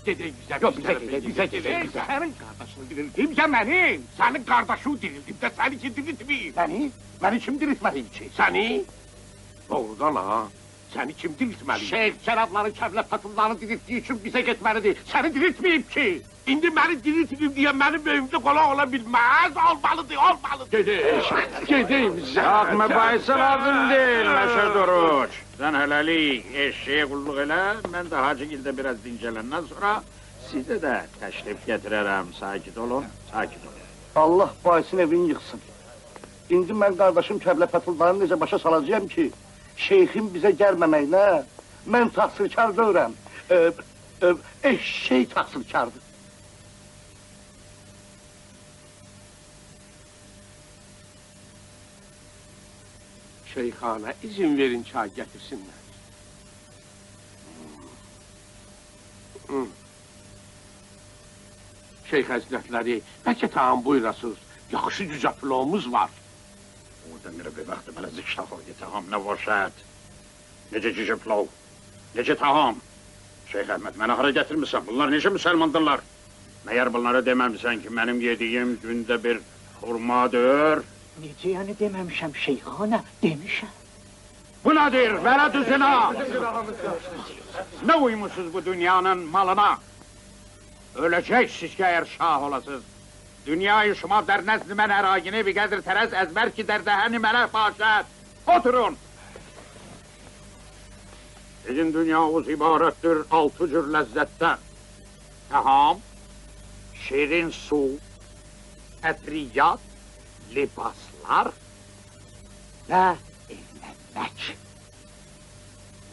Gedək bizə. Yox, bizə gedək. Sənin qardaşını dirildim ya mənim. Sənin qardaşını dirildim də səni ki diriltməyim. Məni? Məni kim diriltməliyim ki? Səni? Doğrudan ha. Səni kim diriltməliyim? Şeyh cənabları kəvlə patıllarını diriltdiyi üçün bizə getməlidir. Səni diriltməyib ki. İndi məni diriltməyim deyə mənim böyümdə qolaq ola bilməz. Olmalıdır, olmalıdır. Gedək bizə. Yox, mübahisə lazım deyil, Məşə Duruç. Sən hələlik eşeğe qulluq elə, mən də Hacıgildə biraz dincələndən sonra sizə də təşrif getirərəm. Sakit olun, sakit olun. Allah bahisin evini yıxsın. İndi mən qardaşım kəvlə patıllarını necə başa salacağım ki, şeyxin bizə gəlməməklə mən təqsirkar deyirəm. Eşşey təqsirkardır. Şeyxana izin verin çay getirsinler. Şeyx Həzrətləri, bəlkə tamam buyurasınız. Yaxşı cücə plovumuz var. Orada mirə bir vaxtı mənə zikşafı taham nə başət. Necə cücə plov, necə taham. Şeyx Əhməd, mənə hara gətirmirsən? Bunlar necə müsəlmandırlar? Məyər bunlara deməmsən ki, mənim yediyim gündə bir xurmadır? Necə yəni deməmişəm şeyxana, demişəm. Bu nədir? Vələ düzünə! Nə uymusuz bu dünyanın malına? Öləcəksiniz ki, əgər şah olasınız. Dünyayı şuma der nəzli mən əragini bir qədir tərəz əzbər ki dərdəhəni mənə başət. Oturun! Sizin dünyamız ibarətdir 6 cür ləzzətdən. Təham, şirin su, ətriyyat, libaslar və evlənmək.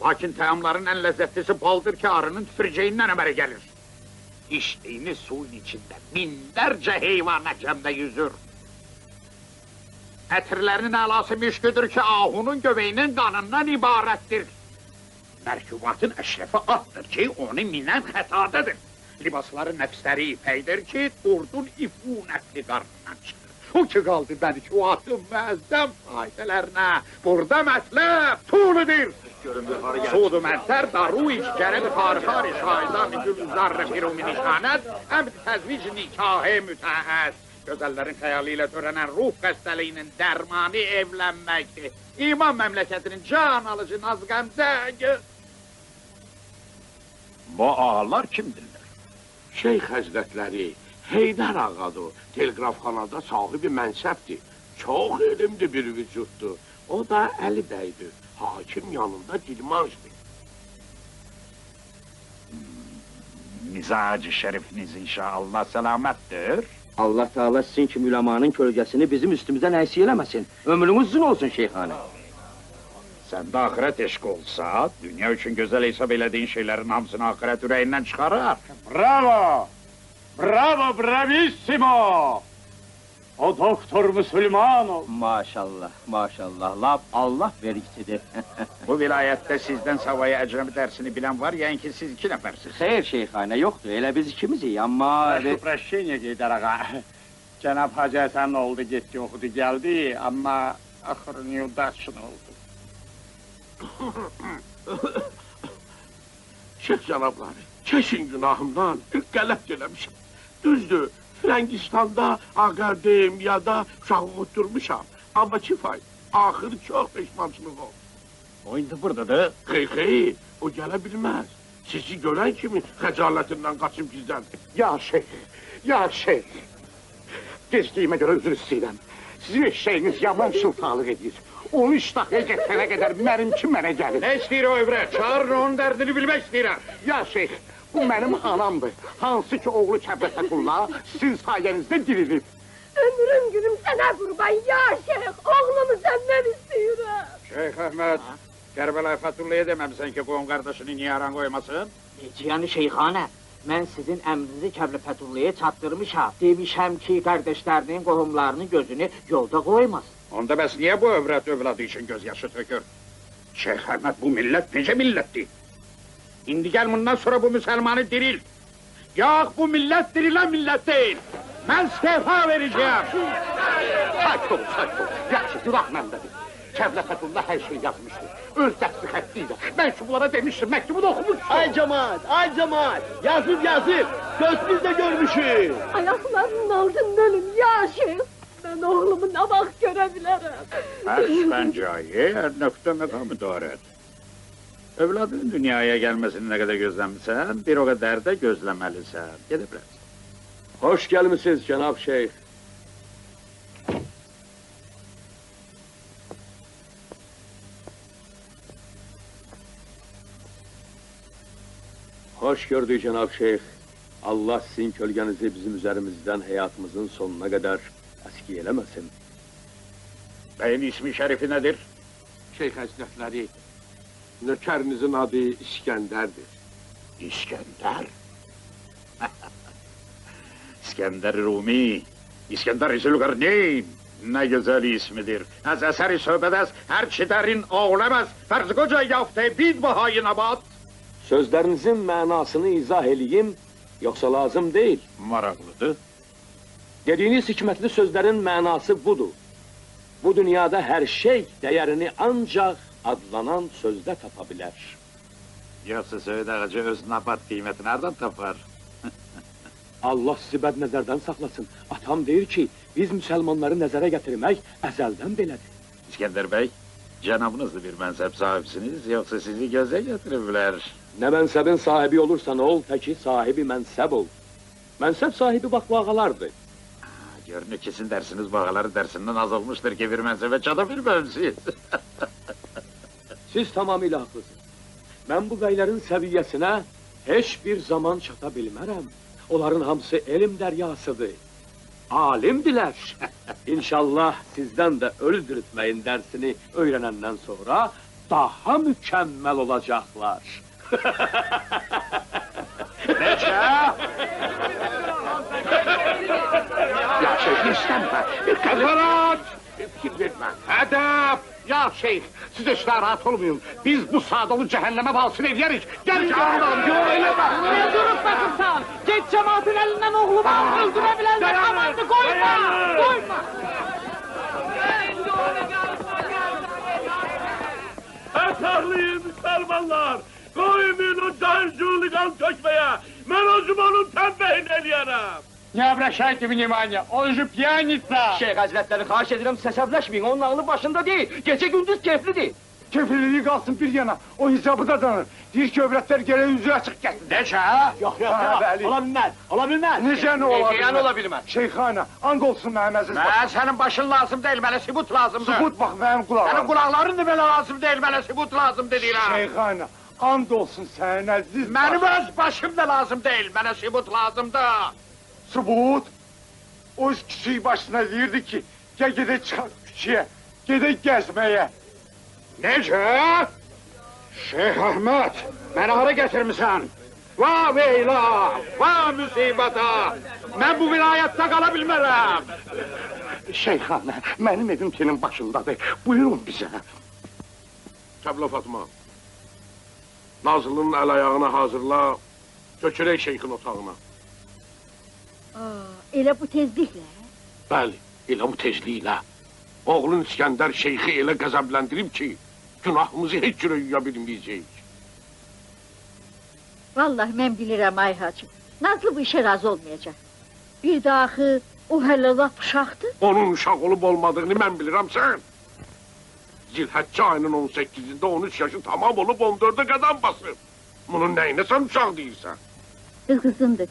Lakin təyamların ən ləzzətlisi baldır ki, arının tüfürceyindən əmələ gəlir. İçdiyiniz suyun içində minlərcə heyvanə cəmdə yüzür. Ətirlərinin əlası mişqüdür ki, ahunun gövəyinin qanından ibarətdir. Mərkubatın əşrəfi atdır ki, onu minən xətadadır. Libasların nəfsləri ipəkdir ki, qurdun ifunətli qarnından çıxır. O ki qaldı bəni ki, o atın məəzzəm faydələrinə. Burada mətləb tuğludur. Sudu məntər daru içgərə xarxari şaidan gülzarrı firumi nişanət, əmd təzvic nikahı mütəəz. Gözəllərin xəyali ilə törənən ruh xəstəliyinin dərmanı evlənməkdir. İman məmləkətinin can alıcı nazqəmzək. Bu ağalar kimdirlər? Şeyx Həzrətləri, Heydər ağadır, telqrafxanada sahibi mənsəbdir. Çox elmli bir vücuddur. O da Əli bəydir, hakim yanında dilmanjdır. Mizacı şərifiniz inşallah səlamətdir. Allah Teala sizin kimi ülemanın kölgəsini bizim üstümüzdən əksik eləməsin. Ömrünüz uzun olsun şeyxana. Səndə axirət eşq olsa, dünya üçün gözəl hesab elədiyin şeylərin hamısını axirət ürəyindən çıxarar. Bravo! Bravo, bravissimo! O doktor Müslümanov. Maşallah, maşallah. Lap Allah vergisidir. Bu vilayətdə sizdən savayı əcnəbi dərsini bilən var, yəni ki, siz 2 nəfərsiniz. Xeyr şeyxana yoxdur, elə biz ikimizik, amma... Proшу прощения, Heydər ağa. Cənab Hacı Həsən oldu, getdi, oxudu, gəldi, amma axırı neudачно oldu. Şeyx cənabları, kesin günahımdan qələt eləmişim. Düzdür, Frəngistanda ağardayım ya da uşağı unutturmuşam. Amma ki fayda, axır çox peşmançılıq oldu. O indi buradadır. Xeyr, o gələ bilməz. Sizi görən kimi xəcalətindən qaçıb gizləndir. Ya şeyh. Gezliyimə görə üzr istəyirəm. Sizin eşeğiniz yaman şıltaqlıq edir. Onu iştahıya gətirənə qədər mənimki mənə gəlir. Nə istəyir o övrət? Çağırın onun dərdini bilmək istəyirəm. Ya şeyh, bu mənim anamdır. Hansı ki oğlu Kəbləfətulla sizin sayənizdə dirilib. Ömrüm günüm sənə qurban ya şeyx, oğlumu səndən istəyirəm. Şeyx Əhməd, Kərbəlayi Fətullaya deməmsən ki, qoyun qardaşını niyə aran qoymasın? Yəni şeyxana, mən sizin əmrinizi Kəblə-Fətullaya çatdırmışam. Demişəm ki, qardaşlarının, qohumlarının gözünü yolda qoymasın. Onda bəs niyə bu övrət övladı üçün gözyaşı tökür? Şeyx Əhməd, bu millət necə millətdir? İndi gəl bundan sonra bu müsəlmanı diril. Yox, bu millət dirilən millət deyil. Mən istefa verəcəyəm. Sakit ol. Yaxşı, günah məndədir. Kəblə Fətullah hər şey yazmışdı. Öz dəsti xəttiyle. Ben şu bunlara demiştim, mektubu da okumuştum. Ay cemaat, yazıp, gözümüzle görmüşüz. Ayaklarının altında ölüm ya şeyh. Ben oğlumu ne bak görebilirim. Əsfəncayı, nöqtə məqamı darət. Övladın dünyaya gelmesini ne kadar gözləmirsən, bir o kadar da gözləməlisən. Gedə bilərsən. Hoş gelmişsiniz Cenab Şeyh. Hoş gördük Cenab Şeyh. Allah sizin kölgenizi bizim üzerimizden hayatımızın sonuna kadar eskiyelemesin. Bəyin ismi şərifi nədir? Şeyh Həzrətləri, nökərinizin adı İskəndərdir. İskəndər. İskəndər Rumi, İskəndər Zülqarneyn. Ne güzel ismidir. Az eseri söhbedez, her çiderin oğlemez. Ferz koca yafte bid bahayı nabat. Sözlerinizin manasını izah edeyim, yoksa lazım değil. Maraqlıdır. Dediğiniz hikmetli sözlerin manası budur. Bu dünyada her şey değerini ancak adlanan sözde tapabilir. Yoksa Söğüt ağacı öz nabat kıymeti nereden tapar? Allah sizi bəd nəzərdən saxlasın. Atam deyir ki, biz Müslümanları nəzərə gətirmək əzəldən belədir. İskender Bey, cenabınız da bir mensep sahibisiniz, yoksa sizi göze getirirler. Nə mənsəbin sahibi olursan ol, təki sahibi mənsəb ol. Mənsəb sahibi baklağalardır. Görünür ki sizin dersiniz bağaları dersinden az olmuştur ki bir mensebe çatabilmemsiz. Siz tamamilə haqlısınız. Mən bu bəylərin səviyyəsinə heç bir zaman çata bilmərəm. Onların hamısı elm dəryasıdır. Alimdilər. İnşallah sizdən də ölü diriltməyin dərsini öyrənəndən sonra daha mükəmməl olacaqlar. Neçə? Ya şeyh isteme. Kazarat. Fikir verme. Edep. Ya şeyh, siz de şuna rahat olmayın. Biz bu sağdalı cehenneme balsın ederiz. Gelin yanımdan. Ne durup bakırsan? Geç cemaatin elinden oğlumu öldürebilenler amandı koyma! Koyma! Hasarlıyım Müslümanlar! Koyumun o cahilciliği kan tökmeye! Ben o zamanın tembihini eləyərəm! Не обращайте внимания, он же пьяница! Şeyh Hazretleri, xahiş edirəm səsəbləşməyin. Onun ağlı başında değil. Gece gündüz keyiflidir. Kefilliği kalsın bir yana, o hesabı da danır. Deyir ki övrətlər gene yüzü açık gelsin. Neçə? Yok, bəli. ola bilməz, ola bilməz. Necə ne olabilir? Yani ola bilməz. Şeyhana, and olsun mənim əziz. Ben senin başın lazım değil, bana sübut lazımdır. Subut bak mənim Senin kulağım. kulakların da böyle lazım değil, bana sübut lazım dediler ha. Şeyhana, and olsun sənin əziz. Benim öz başım da lazım değil, bana sübut lazımdı. Subut. O kişiyi başına deyirdi ki, gel gedək çıxaq küçüyə, gedək gəzməyə. Necə? Şeyh Ahmet, beni hara getirmişsən? Vah veyla, vah müsibata! Ben bu vilayette kalabilmərəm. Şeyhana, benim evim senin başındadır. Buyurun bize. Kəblə Fatma, Nazlı'nın el ayağını hazırla, götürək şeyhin otağına. Elə bu tezliklə. Bəli, elə bu tezliklə. Oğlun İskəndər şeyxi elə qəzəbləndirib ki, günahımızı heç cürə yuya bilməyəcəyik. Vallahi mən bilirəm ay hacı. Nazlı bu işe razı olmayacak. Bir də axı o hələ lap uşaqdır. Onun uşaq olub olmadığını mən bilirəm sən. Zilhəccə ayının 18-də 13 yaşı tamam olub 14'e qadam basıb. Bunun nəyinə sən uşaq deyirsən? Qızındır.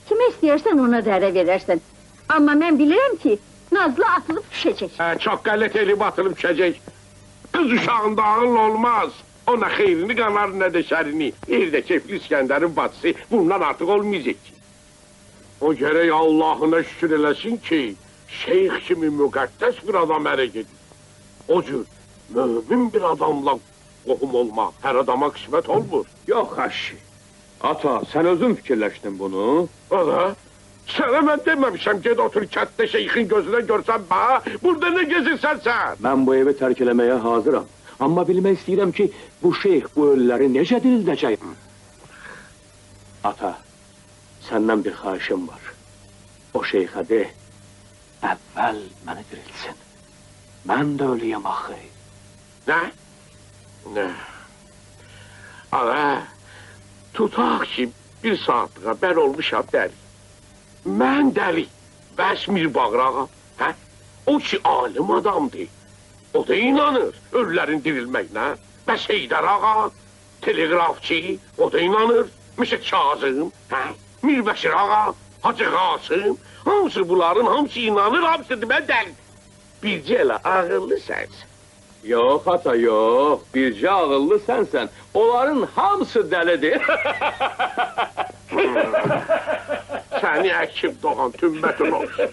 Kime istəyərsən ona dərə verərsən. Amma mən bilirəm ki, Nazlı atılıb düşəcək. Çox qələt elib atılıb düşəcək. Qız uşağında ağıl olmaz. O nə xeyrini qanar, nə də şərini. Bir də kefli İskəndərin bacısı bundan artıq olmayacaq ki. O gərək Allahına şükür eləsin ki, şeyx kimi müqəddəs bir adam ərə gedir. O cür mömin bir adamla qohum olmaq hər adama qismət olmur. Yok aşı. Ata, sen özün fikirləşdin bunu. O da, sənə mən deməmişəm, ged otur kətdə şeyxin gözünə görsən bax, burada nə gezirsən sən? Ben bu evi terk eləməyə hazıram. Amma bilmək istəyirəm ki, bu şeyh bu ölüləri necə dirildəcək? Ata, səndən bir xahişim var. O şeyxə de, əvvəl məni dirilsin. Mən də ölüyəm axı. Nə? Nə? Ağa, tutaq ki, bir saatlığa mən olmuşam dəli. Mən dəli. Bəs Mirbağır ağa, hə? O ki, alim adamdır. O da inanır ölülərin dirilməyinə. Bəs Heydər ağa, telegrafçı, o da inanır. Məsələn, Kazım, hə? Mirbəşir ağa, Hacı Qasım, hamısı bunların hamısı inanır, hamısı demə dəli. Bircə elə ağıllı sənsən. Yox ata, yox. Bircə ağıllı sənsən. Onların hamısı dəlidir. Səni əkib doğan tümbətun olsun.